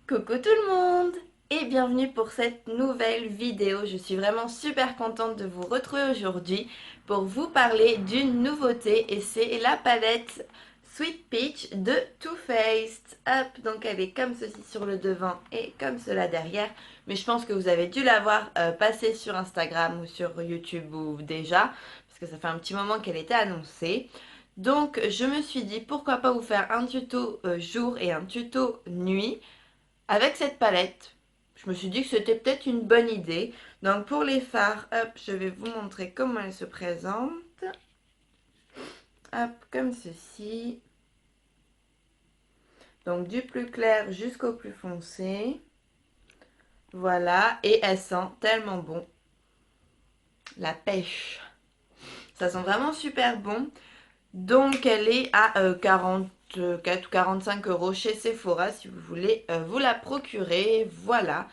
Coucou tout le monde et bienvenue pour cette nouvelle vidéo. Je suis vraiment super contente de vous retrouver aujourd'hui pour vous parler d'une nouveauté et c'est la palette Sweet Peach de Too Faced. Hop, donc elle est comme ceci sur le devant et comme cela derrière. Mais je pense que vous avez dû la voir passer sur Instagram ou sur YouTube ou déjà parce que ça fait un petit moment qu'elle était annoncée. Donc je me suis dit pourquoi pas vous faire un tuto jour et un tuto nuit. Avec cette palette, je me suis dit que c'était peut-être une bonne idée. Donc pour les fards, hop, je vais vous montrer comment elle se présente. Hop, comme ceci. Donc du plus clair jusqu'au plus foncé. Voilà, et elle sent tellement bon. La pêche. Ça sent vraiment super bon. Donc elle est à 44 ou 45 euros chez Sephora si vous voulez vous la procurer. Voilà.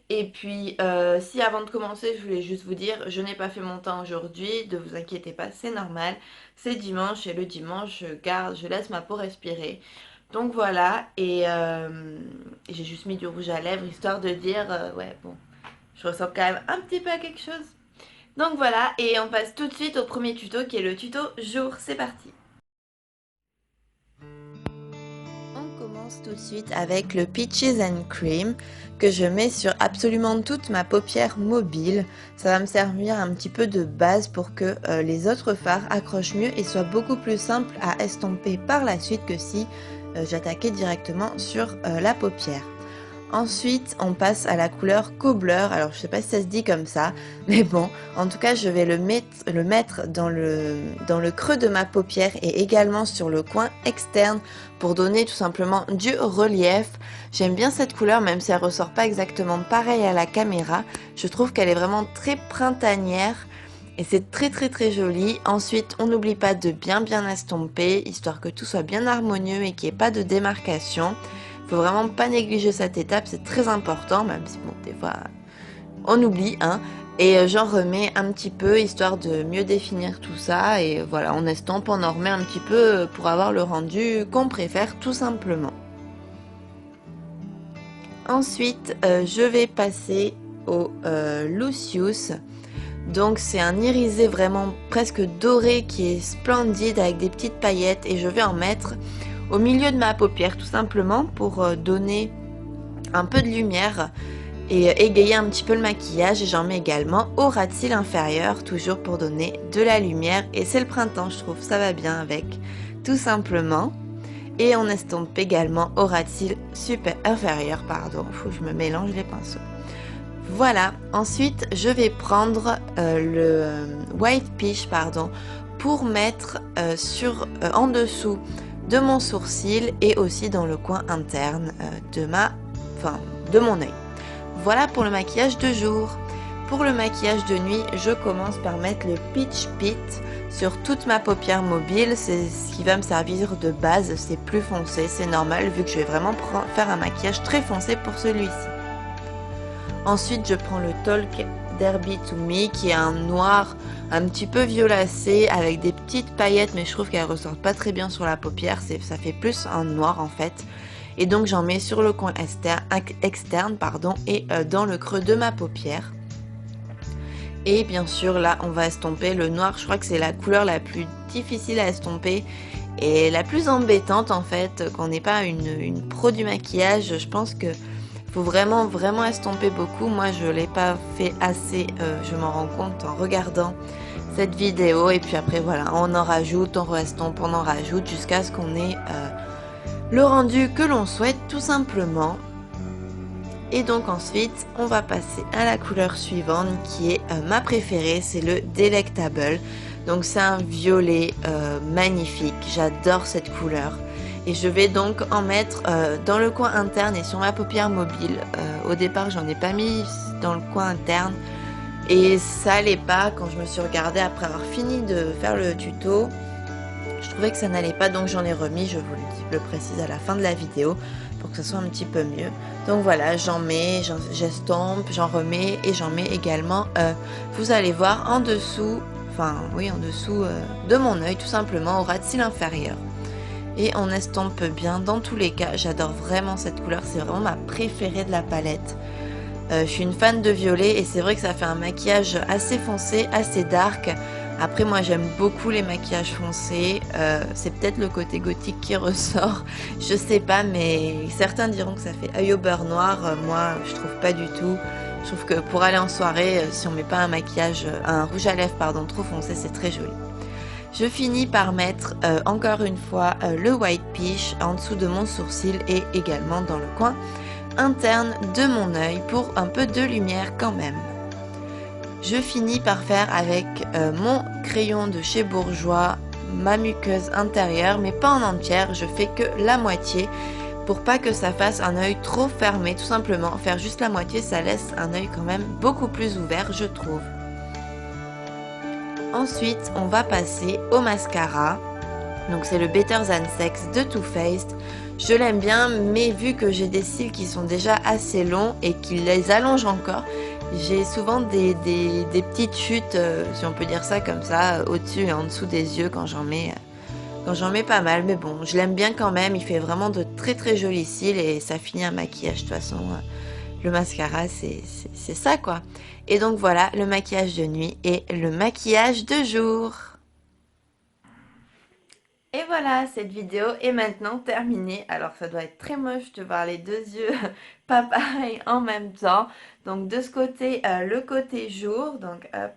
Et puis si avant de commencer je voulais juste vous dire, je n'ai pas fait mon temps aujourd'hui, ne vous inquiétez pas, c'est normal. C'est dimanche et le dimanche je laisse ma peau respirer. Donc voilà, et j'ai juste mis du rouge à lèvres histoire de dire, ouais bon, je ressemble quand même un petit peu à quelque chose. Donc voilà, et on passe tout de suite au premier tuto qui est le tuto jour, c'est parti. On commence tout de suite avec le Peaches and Cream que je mets sur absolument toute ma paupière mobile. Ça va me servir un petit peu de base pour que les autres fards accrochent mieux et soient beaucoup plus simples à estomper par la suite que si j'attaquais directement sur la paupière. Ensuite, on passe à la couleur Cobbler. Alors, je sais pas si ça se dit comme ça, mais bon, en tout cas, je vais le mettre dans le creux de ma paupière et également sur le coin externe pour donner tout simplement du relief. J'aime bien cette couleur, même si elle ressort pas exactement pareil à la caméra. Je trouve qu'elle est vraiment très printanière. Et c'est très joli. Ensuite, on n'oublie pas de bien estomper, histoire que tout soit bien harmonieux et qu'il n'y ait pas de démarcation. Faut vraiment pas négliger cette étape, c'est très important, même si bon, des fois on oublie, hein. Et j'en remets un petit peu, histoire de mieux définir tout ça. Et voilà, on estompe, on en remet un petit peu pour avoir le rendu qu'on préfère, tout simplement. Ensuite, je vais passer au Lucius. Donc c'est un irisé vraiment presque doré qui est splendide avec des petites paillettes. Et je vais en mettre au milieu de ma paupière tout simplement pour donner un peu de lumière et égayer un petit peu le maquillage. Et j'en mets également au ras de cils inférieur, toujours pour donner de la lumière. Et c'est le printemps, je trouve, ça va bien avec, tout simplement. Et on estompe également au ras de cils inférieur, pardon, faut que je me mélange les pinceaux. Voilà, ensuite je vais prendre le White Peach, pardon, pour mettre en dessous de mon sourcil et aussi dans le coin interne de mon œil. Voilà pour le maquillage de jour. Pour le maquillage de nuit, je commence par mettre le Peach Pit sur toute ma paupière mobile. C'est ce qui va me servir de base, c'est plus foncé, c'est normal vu que je vais vraiment faire un maquillage très foncé pour celui-ci. Ensuite, je prends le Talk Derby to Me qui est un noir un petit peu violacé avec des petites paillettes, mais je trouve qu'elles ressortent pas très bien sur la paupière. Ça fait plus un noir en fait. Et donc j'en mets sur le coin externe et dans le creux de ma paupière. Et bien sûr là on va estomper le noir. Je crois que c'est la couleur la plus difficile à estomper et la plus embêtante en fait. Quand on n'est pas une pro du maquillage, je pense que faut vraiment estomper beaucoup. Moi je l'ai pas fait assez, je m'en rends compte en regardant cette vidéo. Et puis après voilà, on en rajoute, on restompe, on en rajoute jusqu'à ce qu'on ait le rendu que l'on souhaite tout simplement. Et donc ensuite on va passer à la couleur suivante qui est ma préférée, c'est le Delectable. Donc c'est un violet magnifique, j'adore cette couleur. Et je vais donc en mettre dans le coin interne et sur ma paupière mobile. Au départ, j'en ai pas mis dans le coin interne. Et ça allait pas quand je me suis regardée après avoir fini de faire le tuto. Je trouvais que ça n'allait pas, donc j'en ai remis. Je vous le précise à la fin de la vidéo pour que ça soit un petit peu mieux. Donc voilà, j'en mets, j'estompe, j'en remets et j'en mets également, vous allez voir, en dessous, en dessous de mon œil, tout simplement, au ras de cils inférieur. et on estompe bien. Dans tous les cas, j'adore vraiment cette couleur, c'est vraiment ma préférée de la palette. Je suis une fan de violet et c'est vrai que ça fait un maquillage assez foncé, assez dark. Après moi j'aime beaucoup les maquillages foncés, c'est peut-être le côté gothique qui ressort, je sais pas, mais certains diront que ça fait œil au beurre noir, moi je trouve pas du tout. Je trouve que pour aller en soirée, si on met pas un maquillage, un rouge à lèvres pardon, trop foncé, c'est très joli. Je finis par mettre encore une fois le White Peach en dessous de mon sourcil et également dans le coin interne de mon œil pour un peu de lumière quand même. Je finis par faire avec mon crayon de chez Bourjois ma muqueuse intérieure, mais pas en entière, je fais que la moitié pour pas que ça fasse un œil trop fermé, tout simplement. Faire juste la moitié, ça laisse un œil quand même beaucoup plus ouvert, je trouve. Ensuite, on va passer au mascara. Donc c'est le Better Than Sex de Too Faced. Je l'aime bien, mais vu que j'ai des cils qui sont déjà assez longs et qui les allongent encore, j'ai souvent des petites chutes, si on peut dire ça comme ça, au-dessus et en dessous des yeux quand j'en mets pas mal. Mais bon, je l'aime bien quand même, il fait vraiment de très très jolis cils et ça finit un maquillage. De toute façon, le mascara, c'est ça quoi. Et donc voilà, le maquillage de nuit et le maquillage de jour. Et voilà, cette vidéo est maintenant terminée. Alors ça doit être très moche de voir les deux yeux pas pareils en même temps. Donc de ce côté, le côté jour. Donc hop.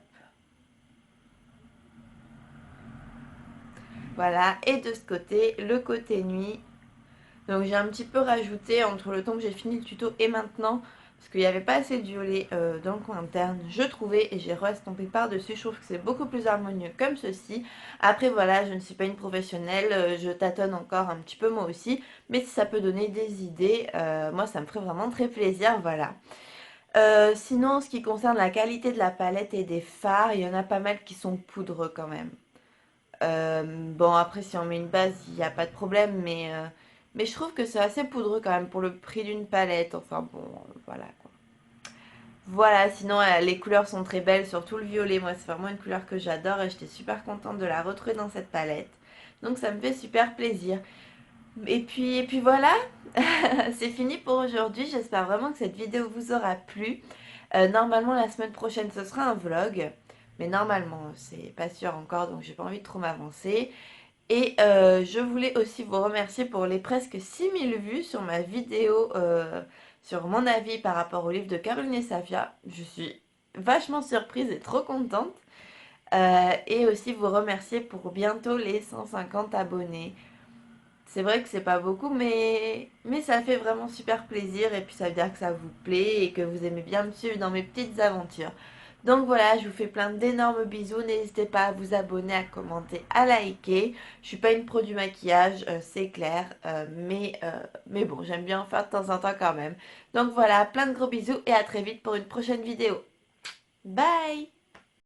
Voilà. Et de ce côté, le côté nuit. Donc j'ai un petit peu rajouté entre le temps que j'ai fini le tuto et maintenant. Parce qu'il n'y avait pas assez de violet dans le coin interne, je trouvais, et j'ai re-estampé par-dessus. Je trouve que c'est beaucoup plus harmonieux comme ceci. Après voilà, je ne suis pas une professionnelle, je tâtonne encore un petit peu moi aussi. Mais si ça peut donner des idées, moi ça me ferait vraiment très plaisir, voilà. Sinon, en ce qui concerne la qualité de la palette et des fards, il y en a pas mal qui sont poudreux quand même. Bon, après, si on met une base, il n'y a pas de problème, mais je trouve que c'est assez poudreux quand même pour le prix d'une palette. Enfin bon, voilà quoi. Voilà, sinon les couleurs sont très belles, surtout le violet. Moi, c'est vraiment une couleur que j'adore et j'étais super contente de la retrouver dans cette palette. Donc ça me fait super plaisir. Et puis voilà, c'est fini pour aujourd'hui. J'espère vraiment que cette vidéo vous aura plu. Normalement, la semaine prochaine, ce sera un vlog. Mais normalement, c'est pas sûr encore, donc j'ai pas envie de trop m'avancer. Et je voulais aussi vous remercier pour les presque 6000 vues sur ma vidéo sur mon avis par rapport au livre de Caroline et Safia. Je suis vachement surprise et trop contente. Et aussi vous remercier pour bientôt les 150 abonnés. C'est vrai que c'est pas beaucoup, mais ça fait vraiment super plaisir et puis ça veut dire que ça vous plaît et que vous aimez bien me suivre dans mes petites aventures. Donc voilà, je vous fais plein d'énormes bisous. N'hésitez pas à vous abonner, à commenter, à liker. Je suis pas une pro du maquillage, c'est clair, mais bon, j'aime bien en faire de temps en temps quand même. Donc voilà, plein de gros bisous et à très vite pour une prochaine vidéo. Bye!